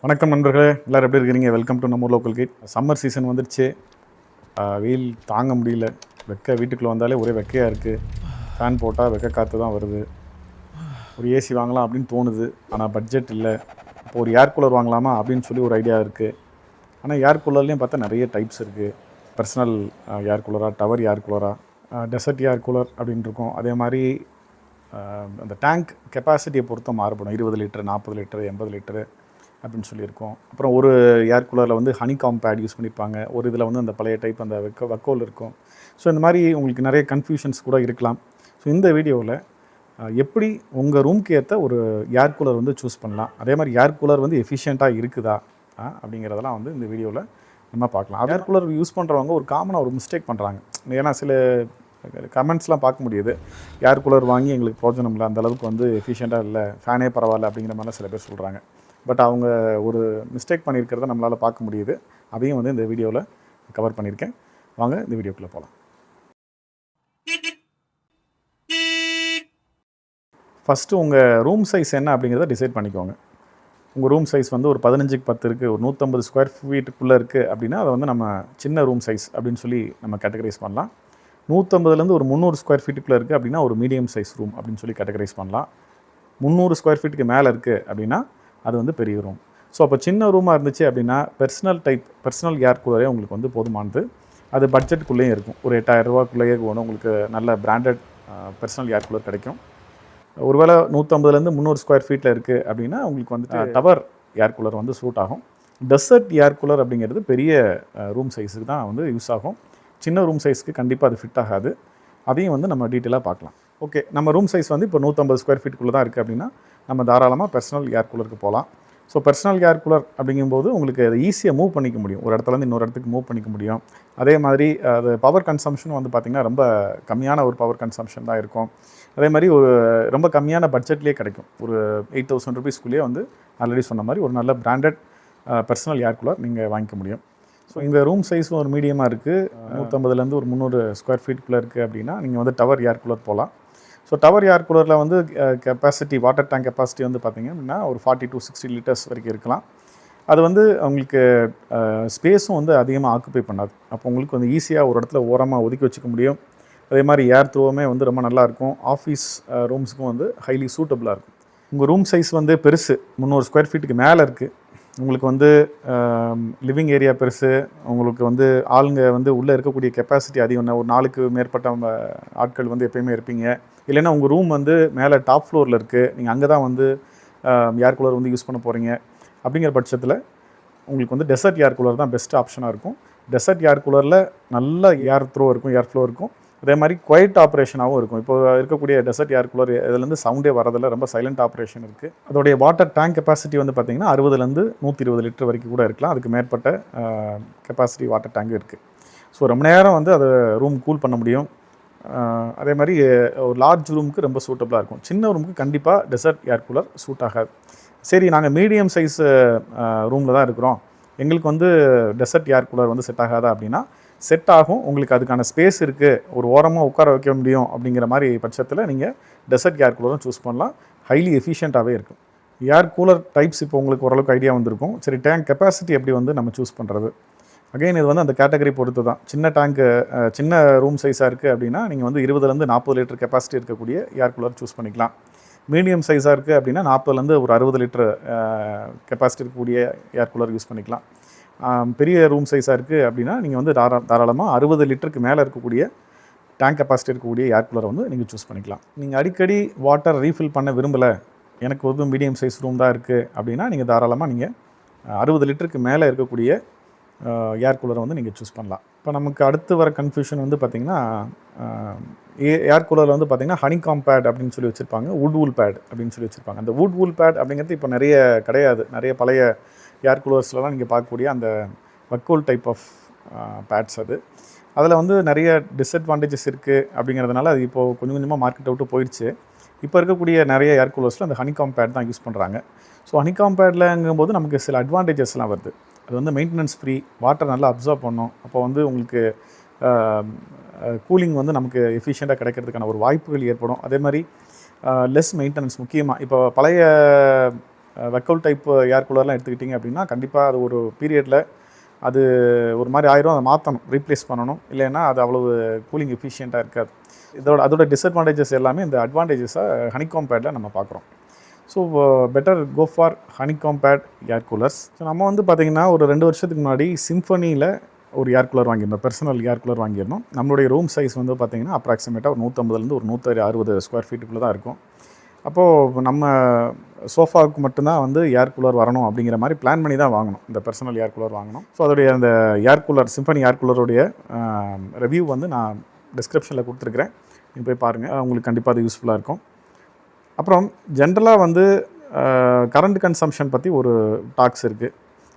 வணக்கம் நண்பர்களே, எல்லோரும் எப்படி இருக்கிறீங்க? வெல்கம் டு நம்ம லோக்கல் கைட். சம்மர் சீசன் வந்துடுச்சு. வெயில் தாங்க முடியல. வீட்டுக்குள்ளே வந்தாலே ஒரே வெக்கையாக இருக்குது. ஃபேன் போட்டால் வெக்கை காற்று தான் வருது. ஒரு ஏசி வாங்கலாம் அப்படின்னு தோணுது, ஆனால் பட்ஜெட் இல்லை. இப்போ ஒரு ஏர் கூலர் வாங்கலாமா அப்படின்னு சொல்லி ஒரு ஐடியா இருக்குது. ஆனால் ஏர் கூலர்லேயும் பார்த்தா நிறைய டைப்ஸ் இருக்குது. பர்சனல் ஏர் கூலராக, டவர் ஏர் கூலராக, டெசர்ட் ஏர் கூலர் அப்படின்னு இருக்கும். அதே மாதிரி அந்த டேங்க் கெப்பாசிட்டியை பொறுத்த மாறுபடும். 20 லிட்டரு, 40 லிட்டரு, 80 லிட்டரு அப்படின்னு சொல்லியிருக்கோம். அப்புறம் ஒரு ஏர் கூலரில் வந்து ஹனிகாம் பேட் யூஸ் பண்ணியிருப்பாங்க. ஒரு இதில் வந்து அந்த பழைய டைப் அந்த வக்கோல் இருக்கும். ஸோ இந்த மாதிரி உங்களுக்கு நிறைய கன்ஃபியூஷன்ஸ் கூட இருக்கலாம். ஸோ இந்த வீடியோவில் எப்படி உங்கள் ரூம்க்கு ஏற்ற ஒரு ஏர் கூலர் வந்து சூஸ் பண்ணலாம், அதே மாதிரி ஏர் கூலர் வந்து எஃபிஷியண்ட்டாக இருக்குதா அப்படிங்கிறதெல்லாம் வந்து இந்த வீடியோவில் நம்ம பார்க்கலாம். ஏர் கூலர் யூஸ் பண்ணுறவங்க ஒரு காமனாக ஒரு மிஸ்டேக் பண்ணுறாங்க. ஏன்னா சில கமெண்ட்ஸ்லாம் பார்க்க முடியுது, ஏர் கூலர் வாங்கி எங்களுக்கு பிரோஜனம் இல்லை, அந்தளவுக்கு வந்து எஃபிஷியண்ட்டாக இல்லை, ஃபேனே பரவாயில்ல அப்படிங்கிற மாதிரிலாம் சில பேர் சொல்கிறாங்க. பட் அவங்க ஒரு மிஸ்டேக் பண்ணியிருக்கிறத நம்மளால் பார்க்க முடியுது. அதையும் வந்து இந்த வீடியோவில் கவர் பண்ணியிருக்கேன். வாங்க இந்த வீடியோக்குள்ளே போகலாம். ஃபஸ்ட்டு உங்கள் ரூம் சைஸ் என்ன அப்படிங்கிறத டிசைட் பண்ணிக்கோங்க. உங்கள் ரூம் சைஸ் வந்து ஒரு 15க்கு 10 இருக்குது, ஒரு 150 ஸ்கொயர் ஃபீட்டுக்குள்ளே இருக்குது அப்படின்னா அதை வந்து நம்ம சின்ன ரூம் சைஸ் அப்படின்னு சொல்லி நம்ம கேட்டகரைஸ் பண்ணலாம். 150லேருந்து ஒரு 300 ஸ்கொயர் ஃபீட்டுக்குள்ளே இருக்குது அப்படின்னா ஒரு மீடியம் சைஸ் ரூம் அப்படின்னு சொல்லி கேட்டகரைஸ் பண்ணலாம். 300 ஸ்கொயர் ஃபீட்டுக்கு மேலே இருக்குது அப்படின்னா அது வந்து பெரிய ரூம். ஸோ அப்போ சின்ன ரூமாக இருந்துச்சு அப்படின்னா பர்சனல் ஏர் கூலரே உங்களுக்கு வந்து போதுமானது. அது பட்ஜெட்டுக்குள்ளேயும் இருக்கும். ஒரு 8000 ரூபாக்குள்ளேயே போகணும், உங்களுக்கு நல்ல பிராண்டட் பர்சனல் ஏர் கூலர் கிடைக்கும். ஒருவேளை 150லேருந்து 300 ஸ்கொயர் ஃபீட்டில் இருக்குது அப்படின்னா உங்களுக்கு வந்துட்டு டவர் ஏர் கூலர் வந்து சூட் ஆகும். டெசர்ட் ஏர் கூலர் அப்படிங்கிறது பெரிய ரூம் சைஸுக்கு தான் வந்து யூஸ் ஆகும். சின்ன ரூம் சைஸ்க்கு கண்டிப்பாக அது ஃபிட் ஆகாது. அதையும் வந்து நம்ம டீட்டெயிலாக பார்க்கலாம். ஓகே, நம்ம ரூம் சைஸ் வந்து இப்போ 150 ஸ்கொயர் ஃபீட்டுக்குள்ளே தான் இருக்குது அப்படின்னா நம்ம தாராளமாக பர்சனல் ஏர் கூலருக்கு போகலாம். ஸோ பர்சனல் ஏர் கூலர் அப்படிங்கும்போது உங்களுக்கு அதை ஈஸியாக மூவ் பண்ணிக்க முடியும், ஒரு இடத்துலேருந்து இன்னொரு இடத்துக்கு மூவ் பண்ணிக்க முடியும். அதே மாதிரி அது பவர் கன்சம்ஷன் வந்து பார்த்திங்கன்னா ரொம்ப கம்மியான ஒரு பவர் கன்சம்ஷன் தான் இருக்கும். அதே மாதிரி ஒரு ரொம்ப கம்மியான பட்ஜெட்லேயே கிடைக்கும். ஒரு 8000 ருபீஸ்க்குள்ளேயே வந்து ஆல்ரெடி சொன்ன மாதிரி ஒரு நல்ல பிராண்டட் பர்சனல் ஏர் கூலர் நீங்கள் வாங்கிக்க முடியும். ஸோ இந்த ரூம் சைஸும் ஒரு மீடியமாக இருக்குது. 150லேருந்து ஒரு 300 ஸ்கொயர் ஃபீட்டுக்குள்ளே இருக்குது அப்படின்னா நீங்கள் வந்து டவர் ஏர் கூலர் போகலாம். ஸோ டவர் ஏர் கூலரில் வந்து கெப்பாசிட்டி, வாட்டர் டேங்க் கெப்பாசிட்டி வந்து பார்த்திங்க அப்படின்னா ஒரு 40 to 60 லிட்டர்ஸ் வரைக்கும் இருக்கலாம். அது வந்து உங்களுக்கு ஸ்பேஸும் வந்து அதிகமாக ஆக்குப்பை பண்ணாது. அப்போ உங்களுக்கு வந்து ஈஸியாக ஒரு இடத்துல ஓரமாக ஒதுக்கி வச்சுக்க முடியும். அதே மாதிரி ஏர் த்ரோவுமே வந்து ரொம்ப நல்லாயிருக்கும். ஆஃபீஸ் ரூம்ஸுக்கும் வந்து ஹைலி சூட்டபுளாக இருக்கும். உங்கள் ரூம் சைஸ் வந்து பெருசு, 300 ஸ்கொயர் ஃபீட்டுக்கு மேலே இருக்குது. உங்களுக்கு வந்து லிவிங் ஏரியா பெருசு, உங்களுக்கு வந்து ஆளுங்க வந்து உள்ளே இருக்கக்கூடிய கெப்பாசிட்டி அதிகம், ஒரு 4க்கு மேற்பட்ட ஆட்கள் வந்து எப்போயுமே இருப்பீங்க. இல்லைன்னா உங்கள் ரூம் வந்து மேலே டாப் ஃப்ளோரில் இருக்குது, நீங்கள் அங்கே தான் வந்து ஏர் கூலர் வந்து யூஸ் பண்ண போகிறீங்க. அப்படிங்கிற பட்சத்தில் உங்களுக்கு வந்து டெசர்ட் ஏர் கூலர் தான் பெஸ்ட் ஆப்ஷனாக இருக்கும். டெசர்ட் ஏர் கூலரில் நல்ல ஏர் த்ரோ இருக்கும், ஏர் ஃப்ளோ இருக்கும். அதே மாதிரி குவைட் ஆப்ரேஷனாகவும் இருக்கும். இப்போ இருக்கக்கூடிய டெசர்ட் ஏர் கூலர் இதுலேருந்து சவுண்டே வரதில்லை, ரொம்ப சைலண்ட் ஆப்ரேஷன் இருக்குது. அதோடைய வாட்டர் டேங்க் கெப்பாசிட்டி வந்து பார்த்திங்கன்னா 60லேருந்து 120 லிட்டர் வரைக்கும் கூட இருக்கலாம். அதுக்கு மேற்பட்ட கெப்பாசிட்டி வாட்டர் டேங்கு இருக்குது. ஸோ ரொம்ப நேரம் வந்து அதை ரூம் கூல் பண்ண முடியும். அதே மாதிரி ஒரு லார்ஜ் ரூமுக்கு ரொம்ப சூட்டபுளாக இருக்கும். சின்ன ரூமுக்கு கண்டிப்பாக டெசர்ட் ஏர் கூலர் சூட் ஆகாது. சரி, நாங்கள் மீடியம் சைஸ் ரூமில் தான் இருக்கிறோம், எங்களுக்கு வந்து டெசர்ட் ஏர் கூலர் வந்து செட் ஆகாதா அப்படின்னா செட் ஆகும். உங்களுக்கு அதுக்கான ஸ்பேஸ் இருக்குது, ஒரு ஓரமாக உட்கார வைக்க முடியும் அப்படிங்கிற மாதிரி பட்சத்தில் நீங்கள் டெசர்ட் ஏர் கூலரும் சூஸ் பண்ணலாம். ஹைலி எஃபிஷியண்ட்டாகவே இருக்கும். ஏர் கூலர் டைப்ஸ் இப்போ உங்களுக்கு ஓரளவுக்கு ஐடியா வந்திருக்கும். சரி, டேங்க் கெப்பாசிட்டி எப்படி வந்து நம்ம சூஸ் பண்ணுறது? அகைன் இது வந்து அந்த கேட்டகரி பொறுத்து தான். சின்ன டேங்க்கு, சின்ன ரூம் சைஸாக இருக்குது அப்படின்னா நீங்கள் வந்து 20லேருந்து 40 லிட்டர் கெப்பாசிட்டி இருக்கக்கூடிய ஏர் கூலர் சூஸ் பண்ணிக்கலாம். மீடியம் சைஸாக இருக்குது அப்படின்னா 40லேருந்து ஒரு 60 லிட்டர் கெப்பாசிட்டி இருக்கக்கூடிய ஏர் கூலர் யூஸ் பண்ணிக்கலாம். பெரிய ரூம் சைஸாக இருக்குது அப்படின்னா நீங்கள் வந்து தாராளமாக 60 லிட்டருக்கு மேலே இருக்கக்கூடிய டேங்க் கெப்பாசிட்டி இருக்கக்கூடிய ஏர் கூலரை வந்து நீங்கள் சூஸ் பண்ணிக்கலாம். நீங்கள் அடிக்கடி வாட்டர் ரீஃபில் பண்ண விரும்பலை, எனக்கு வந்து மீடியம் சைஸ் ரூம் தான் இருக்குது அப்படின்னா நீங்கள் தாராளமாக நீங்கள் 60 லிட்டருக்கு மேலே இருக்கக்கூடிய ஏர் கூலரை வந்து நீங்கள் சூஸ் பண்ணலாம். இப்போ நமக்கு அடுத்து வர கன்ஃபியூஷன் வந்து பார்த்திங்கன்னா ஏர் கூலரில் வந்து பார்த்திங்கன்னா ஹனிகாம் பேட் அப்படின்னு சொல்லி வச்சுருப்பாங்க, வுட் வூல் பேட் அப்படின்னு சொல்லி வச்சுருப்பாங்க. அந்த வுட் வூல் பேட் அப்படிங்கிறது இப்போ நிறைய கிடையாது. நிறைய பழைய ஏர் கூலர்ஸ்லாம் நீங்கள் பார்க்கக்கூடிய அந்த வக்கோல் டைப் ஆஃப் பேட்ஸ் அது. அதில் வந்து நிறைய டிஸ்அட்வான்டேஜஸ் இருக்குது அப்படிங்கிறதுனால அது இப்போது கொஞ்சம் கொஞ்சமாக மார்க்கெட் அவுட்டு போயிடுச்சு. இப்போ இருக்கக்கூடிய நிறைய ஏர் கூலர்ஸில் அந்த ஹனிகாம் பேட் தான் யூஸ் பண்ணுறாங்க. ஸோ ஹனிகாம் பேட்லங்கும்போது நமக்கு சில அட்வான்டேஜஸ்லாம் வருது. அது வந்து மெயின்டெனன்ஸ் ஃப்ரீ, வாட்டர் நல்லா அப்சர்வ் பண்ணும். அப்போ வந்து உங்களுக்கு கூலிங் வந்து நமக்கு எஃபிஷியண்ட்டாக கிடைக்கிறதுக்கான ஒரு வாய்ப்புகள் ஏற்படும். அதே மாதிரி லெஸ் மெயின்டெனன்ஸ். முக்கியமாக இப்போ பழைய வெக்கவுல் டைப் ஏர் கூலர்லாம் எடுத்துக்கிட்டிங்க அப்படின்னா கண்டிப்பாக அது ஒரு பீரியடில் அது ஒரு மாதிரி ஆயிரும், அதை மாற்றணும், ரீப்ளேஸ் பண்ணணும். இல்லைன்னா அது அவ்வளவு கூலிங் எஃபிஷியண்ட்டாக இருக்காது. அதோட டிஸ்அட்வான்டேஜஸ் எல்லாமே இந்த அட்வான்டேஜஸை ஹனிகாம் பேடில் நம்ம பார்க்குறோம். So better go for honeycomb pad air coolers. So நம்ம வந்து பார்த்திங்கன்னா ஒரு 2 வருஷத்துக்கு முன்னாடி சிம்ஃபனியில் ஒரு ஏர் கூலர் வாங்கியிருந்தோம், பர்சனல் ஏர் கூலர் வாங்கியிருந்தோம். நம்மளுடைய ரூம் சைஸ் வந்து பார்த்திங்கன்னா அப்ராக்சிமேட்டாக ஒரு 150 ஒரு 160 ஸ்கொயர் ஃபீட்டுக்குள்ளே தான் இருக்கும். அப்போது நம்ம சோஃபாவுக்கு மட்டும்தான் வந்து ஏர் கூலர் வரணும் அப்படிங்கிற மாதிரி பிளான் பண்ணி தான் வாங்கணும், இந்த பர்சனல் ஏர் கூலர் வாங்கணும். ஸோ அதோடைய அந்த ஏர் கூலர், சிம்ஃபனி ஏர் கூலருடைய ரிவ்யூ வந்து நான் டிஸ்கிரிப்ஷனில் கொடுத்துருக்குறேன், நீங்கள் போய் பாருங்கள், உங்களுக்கு கண்டிப்பாக அது யூஸ்ஃபுல்லாக இருக்கும். அப்புறம் ஜென்ரலாக வந்து கரண்ட் கன்சம்ஷன் பற்றி ஒரு டாக்ஸ் இருக்குது.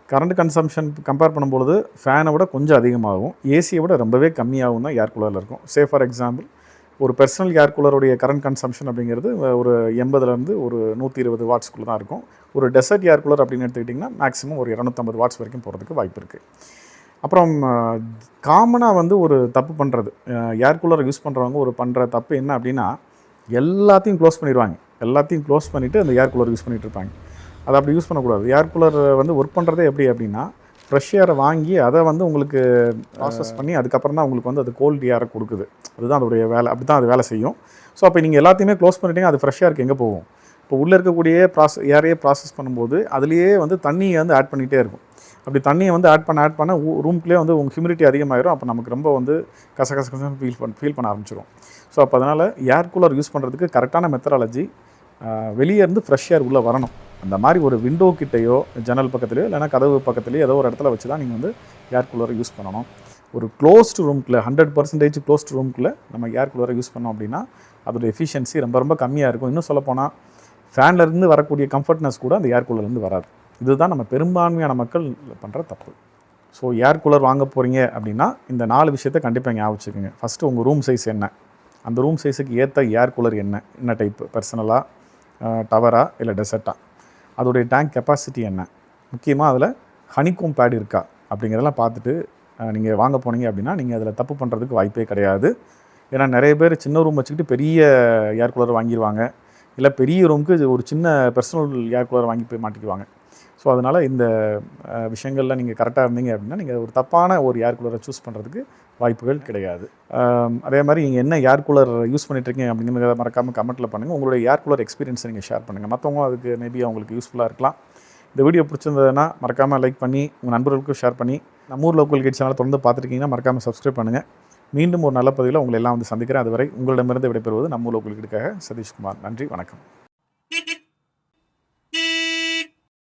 கரண்ட் கன்சம்ஷன் கம்பேர் பண்ணும்பொழுது ஃபேனை விட கொஞ்சம் அதிகமாகும், ஏசியை விட ரொம்பவே கம்மியாகவும் தான் ஏர் கூலரில் இருக்கும். ஃபார் எக்ஸாம்பிள் ஒரு பர்சனல் ஏர் கூலருடைய கரண்ட் கன்சம்ஷன் அப்படிங்கிறது ஒரு 80 ஒரு 120 வாட்ஸ்க்குள்ளே தான் இருக்கும். ஒரு டெசர்ட் ஏர் கூலர் அப்படின்னு எடுத்துக்கிட்டிங்கன்னா மேக்ஸிமம் ஒரு 250 வாட்ஸ் வரைக்கும் போகிறதுக்கு வாய்ப்பு இருக்குது. அப்புறம் காமனாக வந்து ஒரு தப்பு பண்ணுறது, ஏர் கூலர் யூஸ் பண்ணுறவங்க ஒரு பண்ணுற தப்பு என்ன அப்படின்னா, எல்லாத்தையும் க்ளோஸ் பண்ணிடுவாங்க. எல்லாத்தையும் க்ளோஸ் பண்ணிவிட்டு அந்த ஏர் கூலர் யூஸ் பண்ணிகிட்டு இருப்பாங்க. அதை அப்படி யூஸ் பண்ணக்கூடாது. ஏர் கூலர் வந்து ஒர்க் பண்ணுறதே எப்படி அப்படின்னா, ஃப்ரெஷ் ஏரை வாங்கி அதை வந்து உங்களுக்கு ப்ராசஸ் பண்ணி அதுக்கப்புறம் தான் உங்களுக்கு வந்து அது கோல்டு ஏரை கொடுக்குது. அதுதான் அதோடைய வேலை, அப்படி தான் அது வேலை செய்யும். ஸோ அப்போ நீங்கள் எல்லாத்தையுமே க்ளோஸ் பண்ணிட்டீங்க, அது ஃப்ரெஷ் ஏருக்கு எங்கே போகும்? இப்போ உள்ளே இருக்கக்கூடிய ஏரையே ப்ராசஸ் பண்ணும்போது அதுலேயே வந்து தண்ணியை வந்து ஆட் பண்ணிகிட்டே இருக்கும். அப்படி தண்ணியை வந்து ஆட் பண்ண ரூம்குள்ளே வந்து உங்கள் ஹியூமிடிட்டி அதிகமாகிடும். அப்போ நமக்கு ரொம்ப வந்து கசகசன்னு ஃபீல் பண்ண ஆரம்பிச்சிடும். ஸோ அப்போ அதனால் ஏர் கூலர் யூஸ் பண்ணுறதுக்கு கரெக்டான மெத்தடாலஜி, வெளியே இருந்து ஃப்ரெஷ் ஏர் உள்ளே வரணும். அந்த மாதிரி ஒரு விண்டோ கிட்டையோ ஜன்னல் பக்கத்துலையோ இல்லைனா கதவு பக்கத்துலையோ ஏதோ ஒரு இடத்துல வச்சு தான் நீங்கள் வந்து ஏர் கூலரை யூஸ் பண்ணணும். ஒரு க்ளோஸ்டு ரூம்குள்ளே 100% க்ளோஸ்டு ரூம்குள்ளே நம்ம ஏர் கூலரை யூஸ் பண்ணோம் அப்படின்னா அதோட எஃபிஷியன்சி ரொம்ப ரொம்ப கம்மியாக இருக்கும். இன்னும் சொல்லப்போனால் ஃபேன்லேருந்து வரக்கூடிய கம்ஃபர்ட்னஸ் கூட அந்த ஏர் கூலர்லேருந்து வராது. இதுதான் நம்ம பெரும்பான்மையான மக்கள் பண்ணுற தப்பு. ஸோ ஏர் கூலர் வாங்க போகிறீங்க அப்படின்னா இந்த 4 விஷயத்தை கண்டிப்பாக ஞாபகம் வச்சுக்கோங்க. ஃபஸ்ட்டு உங்கள் ரூம் சைஸ் என்ன, அந்த ரூம் சைஸுக்கு ஏற்ற ஏர் கூலர் என்ன டைப்பு, பர்சனலாக, டவரா இல்லை டெசர்ட்டா, அதோடைய டேங்க் கெப்பாசிட்டி என்ன, முக்கியமாக அதில் ஹனிகோம் பேட் இருக்கா அப்படிங்கிறதெல்லாம் பார்த்துட்டு நீங்கள் வாங்க போனீங்க அப்படின்னா நீங்கள் அதில் தப்பு பண்ணுறதுக்கு வாய்ப்பே கிடையாது. ஏன்னா நிறைய பேர் சின்ன ரூம் வச்சுக்கிட்டு பெரிய ஏர் கூலர் வாங்கிடுவாங்க, இல்லை பெரிய ரூமுக்கு ஒரு சின்ன பர்சனல் ஏர் கூலர் வாங்கி போய் மாட்டிக்குவாங்க. ஸோ அதனால் இந்த விஷயங்களில் நீங்கள் கரெக்டாக இருந்தீங்க அப்படின்னா நீங்கள் ஒரு தப்பான ஒரு ஏர் கூலரை சூஸ் பண்ணுறதுக்கு வாய்ப்புகள் கிடையாது. அதே மாதிரி நீங்கள் என்ன ஏர் கூலர் யூஸ் பண்ணிட்டுருக்கீங்க அப்படிங்கிறத மறக்காமல் கமெண்ட்டில் பண்ணுங்கள். உங்களுடைய ஏர் கூலர் எக்ஸ்பீரியன்ஸை நீங்கள் ஷேர் பண்ணுங்கள், மற்றவங்க அதுக்கு மேபி அவங்களுக்கு யூஸ்ஃபுல்லாக இருக்கலாம். இந்த வீடியோ பிடிச்சிருந்ததுன்னா மறக்காமல் லைக் பண்ணி உங்கள் நண்பர்களுக்கும் ஷேர் பண்ணி, நம்ம ஊர் லோக்கல் கைட் சேனலை தொடர்ந்து பார்த்துருக்கீங்கன்னா மறக்காமல் சப்ஸ்கிரைப் பண்ணுங்கள். மீண்டும் ஒரு நல்ல பதிவில் உங்களை எல்லாம் வந்து சந்திக்கிறேன். அதுவரை உங்களிடமிருந்து விடைபெறுவது நம்ம ஊர் லோக்கல் கைடுக்காக சதீஷ்குமார். நன்றி, வணக்கம்.